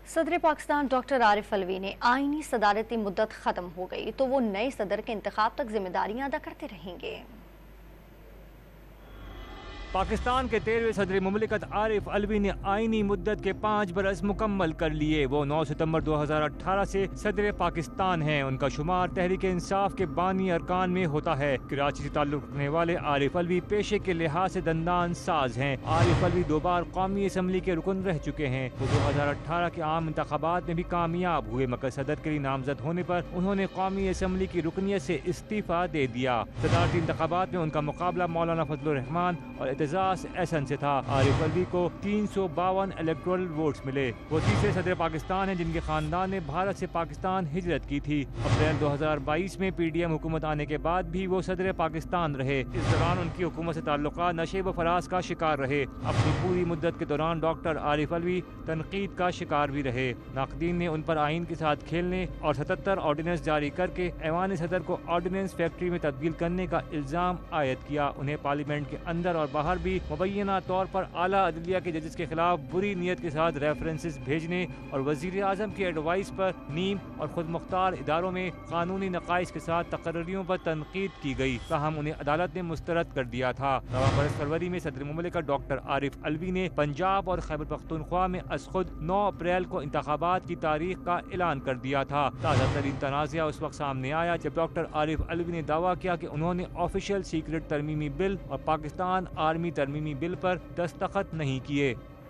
صدر پاکستان ڈاکٹر عارف الوی نے آئینی صدارتی مدت ختم ہو گئی تو وہ نئے صدر کے انتخاب تک ذمہ داریاں ادا کرتے رہیں گے۔ پاکستان کے 13ویں صدر مملکت عارف الوی نے آئینی مدت کے 5 برس مکمل کر لیے۔ وہ 9 ستمبر 2018 سے صدر پاکستان ہیں۔ ان کا شمار تحریک انصاف کے بانی ارکان میں ہوتا ہے۔ کراچی سے تعلق رکھنے والے عارف الوی پیشے کے لحاظ سے دندان ساز ہیں۔ عارف الوی 2 بار قومی اسمبلی کے رکن رہ چکے ہیں۔ وہ 2018 کے عام انتخابات میں بھی کامیاب ہوئے، مگر صدر کے لیے نامزد ہونے پر انہوں نے قومی اسمبلی کی رکنیت سے استعفیٰ دے دیا۔ صدارتی انتخابات میں ان کا مقابلہ مولانا فضل الرحمان اور اعتزاز احسن سے تھا۔ عارف الوی کو 352 الیکٹورل ووٹس ملے۔ وہ تیسرے صدر پاکستان ہیں جن کے خاندان نے بھارت سے پاکستان ہجرت کی تھی۔ اپریل 2022 میں پی ڈی ایم حکومت آنے کے بعد بھی وہ صدر پاکستان رہے۔ اس دوران ان کی حکومت سے تعلقات نشیب و فراز کا شکار رہے۔ اپنی پوری مدت کے دوران ڈاکٹر عارف الوی تنقید کا شکار بھی رہے۔ ناقدین نے ان پر آئین کے ساتھ کھیلنے اور 77 آرڈیننس جاری کر کے ایوان صدر کو آرڈیننس فیکٹری میں تبدیل کرنے کا الزام عائد کیا۔ انہیں پارلیمنٹ کے اندر اور باہر بھی مبینہ طور پر اعلیٰ عدلیہ کے ججز کے خلاف بری نیت کے ساتھ ریفرنسز بھیجنے اور وزیر اعظم کی ایڈوائس پر نیم اور خود مختار اداروں میں قانونی نقائص کے ساتھ تقرریوں پر تنقید کی گئی، تاہم انہیں عدالت نے مسترد کر دیا تھا۔ برس فروری میں صدر مملکت ڈاکٹر عارف الوی نے پنجاب اور خیبر پختونخوا میں از خود 9 اپریل کو انتخابات کی تاریخ کا اعلان کر دیا تھا۔ تازہ ترین تنازعہ اس وقت سامنے آیا جب ڈاکٹر عارف الوی نے دعویٰ کیا کہ انہوں نے آفیشیل سیکرٹ ترمیمی بل اور پاکستان آرمی ترمیمی بل پر دستخط نہیں کیے۔